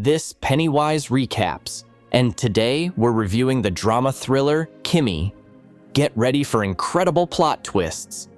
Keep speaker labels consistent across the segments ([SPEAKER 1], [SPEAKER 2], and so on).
[SPEAKER 1] This Pennywise Recaps, and today we're reviewing the drama thriller Kimi. Get ready for incredible plot twists.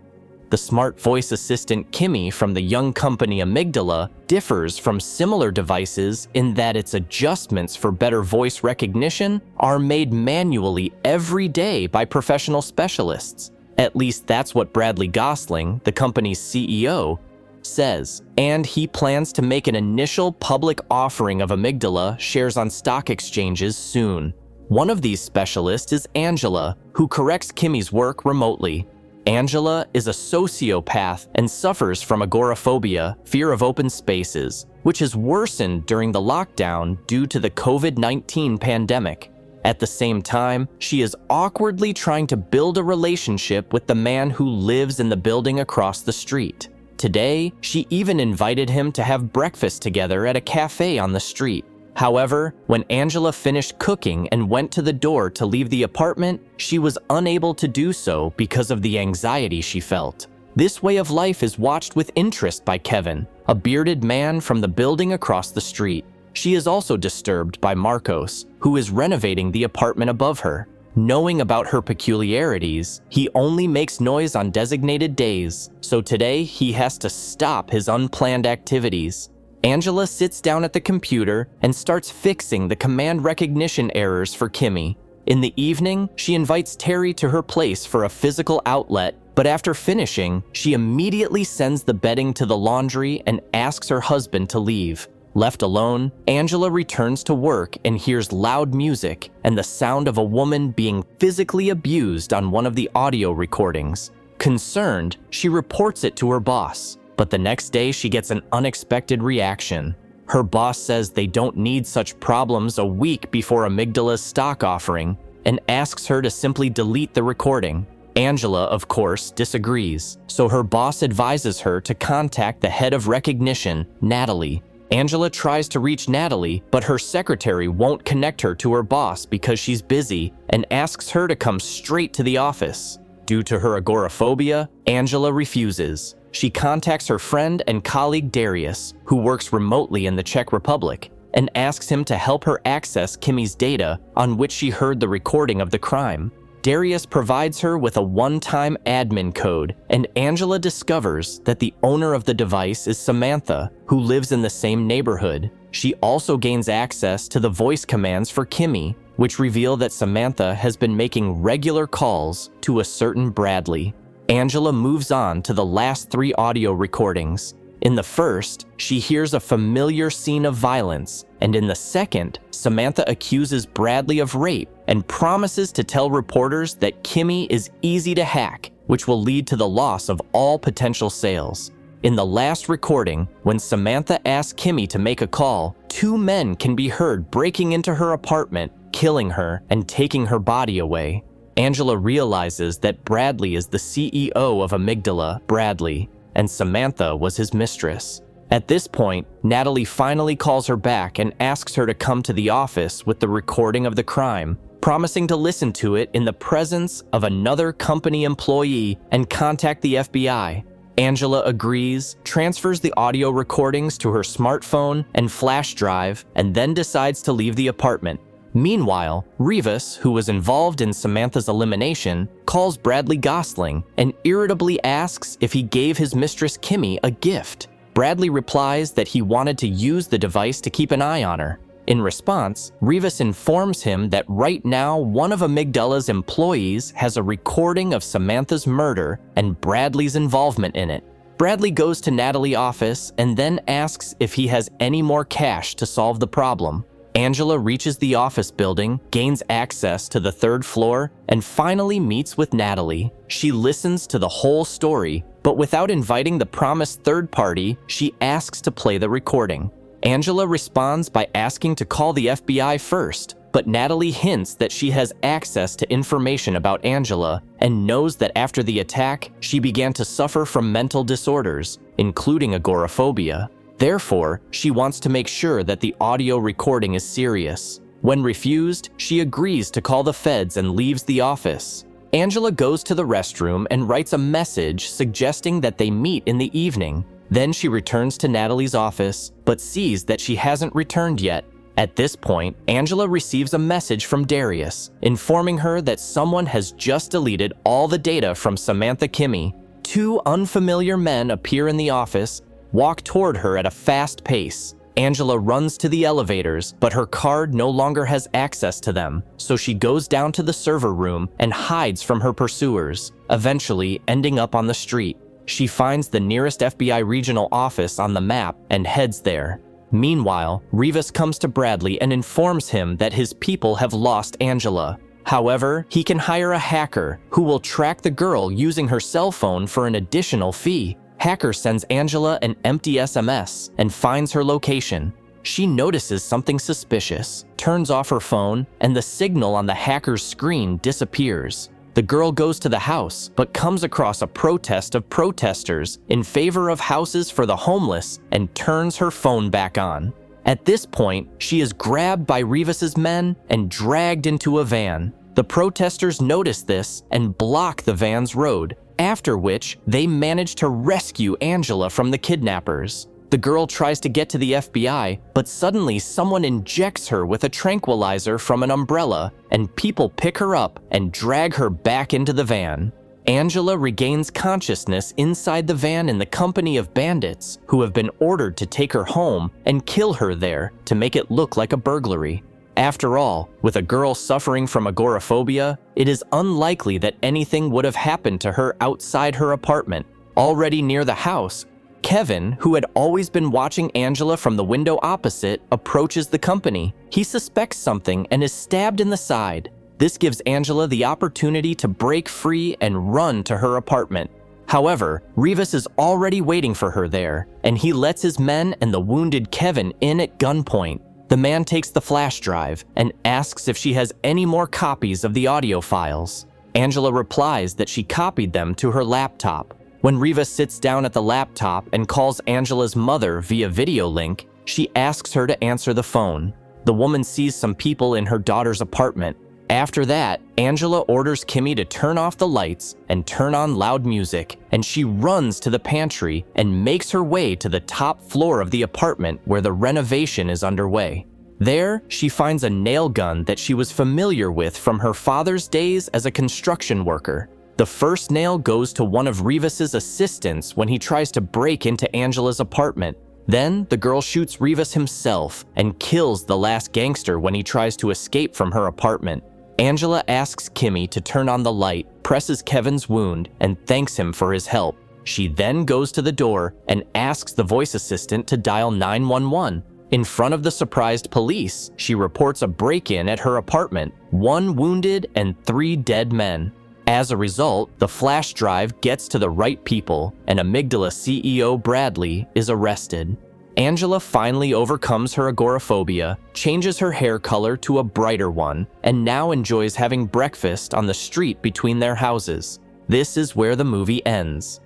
[SPEAKER 1] The smart voice assistant Kimi from the young company Amygdala differs from similar devices in that its adjustments for better voice recognition are made manually every day by professional specialists. At least that's what Bradley Gosling, the company's CEO, says, and he plans to make an initial public offering of Amygdala shares on stock exchanges soon. One of these specialists is Angela, who corrects Kimi's work remotely. Angela is a sociopath and suffers from agoraphobia, fear of open spaces, which has worsened during the lockdown due to the COVID-19 pandemic. At the same time, she is awkwardly trying to build a relationship with the man who lives in the building across the street. Today, she even invited him to have breakfast together at a cafe on the street. However, when Angela finished cooking and went to the door to leave the apartment, she was unable to do so because of the anxiety she felt. This way of life is watched with interest by Kevin, a bearded man from the building across the street. She is also disturbed by Marcos, who is renovating the apartment above her. Knowing about her peculiarities, he only makes noise on designated days, so today he has to stop his unplanned activities. Angela sits down at the computer and starts fixing the command recognition errors for Kimi. In the evening, she invites Terry to her place for a physical outlet, but after finishing, she immediately sends the bedding to the laundry and asks her husband to leave. Left alone, Angela returns to work and hears loud music and the sound of a woman being physically abused on one of the audio recordings. Concerned, she reports it to her boss, but the next day she gets an unexpected reaction. Her boss says they don't need such problems a week before Amygdala's stock offering and asks her to simply delete the recording. Angela, of course, disagrees, so her boss advises her to contact the head of recognition, Natalie. Angela tries to reach Natalie, but her secretary won't connect her to her boss because she's busy and asks her to come straight to the office. Due to her agoraphobia, Angela refuses. She contacts her friend and colleague Darius, who works remotely in the Czech Republic, and asks him to help her access Kimi's data on which she heard the recording of the crime. Darius provides her with a one-time admin code, and Angela discovers that the owner of the device is Samantha, who lives in the same neighborhood. She also gains access to the voice commands for Kimi, which reveal that Samantha has been making regular calls to a certain Bradley. Angela moves on to the last 3 audio recordings. In the first, she hears a familiar scene of violence, and in the second, Samantha accuses Bradley of rape and promises to tell reporters that Kimi is easy to hack, which will lead to the loss of all potential sales. In the last recording, when Samantha asks Kimi to make a call, 2 men can be heard breaking into her apartment, killing her, and taking her body away. Angela realizes that Bradley is the CEO of Amygdala, Bradley, and Samantha was his mistress. At this point, Natalie finally calls her back and asks her to come to the office with the recording of the crime, promising to listen to it in the presence of another company employee and contact the FBI. Angela agrees, transfers the audio recordings to her smartphone and flash drive, and then decides to leave the apartment. Meanwhile, Rivas, who was involved in Samantha's elimination, calls Bradley Gosling and irritably asks if he gave his mistress Kimi a gift. Bradley replies that he wanted to use the device to keep an eye on her. In response, Rivas informs him that right now one of Amygdala's employees has a recording of Samantha's murder and Bradley's involvement in it. Bradley goes to Natalie's office and then asks if he has any more cash to solve the problem. Angela reaches the office building, gains access to the 3rd floor, and finally meets with Natalie. She listens to the whole story, but without inviting the promised third party, she asks to play the recording. Angela responds by asking to call the FBI first, but Natalie hints that she has access to information about Angela and knows that after the attack, she began to suffer from mental disorders, including agoraphobia. Therefore, she wants to make sure that the audio recording is serious. When refused, she agrees to call the feds and leaves the office. Angela goes to the restroom and writes a message suggesting that they meet in the evening. Then she returns to Natalie's office, but sees that she hasn't returned yet. At this point, Angela receives a message from Darius, informing her that someone has just deleted all the data from Samantha Kimmy. Two unfamiliar men appear in the office, walk toward her at a fast pace. Angela runs to the elevators, but her card no longer has access to them, so she goes down to the server room and hides from her pursuers, eventually ending up on the street. She finds the nearest FBI regional office on the map and heads there. Meanwhile, Rivas comes to Bradley and informs him that his people have lost Angela. However, he can hire a hacker who will track the girl using her cell phone for an additional fee. Hacker sends Angela an empty SMS and finds her location. She notices something suspicious, turns off her phone, and the signal on the hacker's screen disappears. The girl goes to the house, but comes across a protest of protesters in favor of houses for the homeless and turns her phone back on. At this point, she is grabbed by Rivas's men and dragged into a van. The protesters notice this and block the van's road, after which they manage to rescue Angela from the kidnappers. The girl tries to get to the FBI, but suddenly someone injects her with a tranquilizer from an umbrella, and people pick her up and drag her back into the van. Angela regains consciousness inside the van in the company of bandits who have been ordered to take her home and kill her there to make it look like a burglary. After all, with a girl suffering from agoraphobia, it is unlikely that anything would have happened to her outside her apartment. Already near the house, Kevin, who had always been watching Angela from the window opposite, approaches the company. He suspects something and is stabbed in the side. This gives Angela the opportunity to break free and run to her apartment. However, Rivas is already waiting for her there, and he lets his men and the wounded Kevin in at gunpoint. The man takes the flash drive and asks if she has any more copies of the audio files. Angela replies that she copied them to her laptop. When Rivas sits down at the laptop and calls Angela's mother via video link, she asks her to answer the phone. The woman sees some people in her daughter's apartment. After that, Angela orders Kimmy to turn off the lights and turn on loud music, and she runs to the pantry and makes her way to the top floor of the apartment where the renovation is underway. There, she finds a nail gun that she was familiar with from her father's days as a construction worker. The first nail goes to one of Rivas's assistants when he tries to break into Angela's apartment. Then, the girl shoots Rivas himself and kills the last gangster when he tries to escape from her apartment. Angela asks Kimmy to turn on the light, presses Kevin's wound, and thanks him for his help. She then goes to the door and asks the voice assistant to dial 911. In front of the surprised police, she reports a break-in at her apartment, 1 wounded and 3 dead men. As a result, the flash drive gets to the right people, and Amygdala CEO Bradley is arrested. Angela finally overcomes her agoraphobia, changes her hair color to a brighter one, and now enjoys having breakfast on the street between their houses. This is where the movie ends.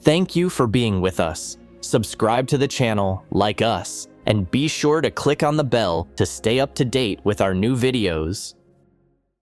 [SPEAKER 1] Thank you for being with us. Subscribe to the channel, like us, and be sure to click on the bell to stay up to date with our new videos.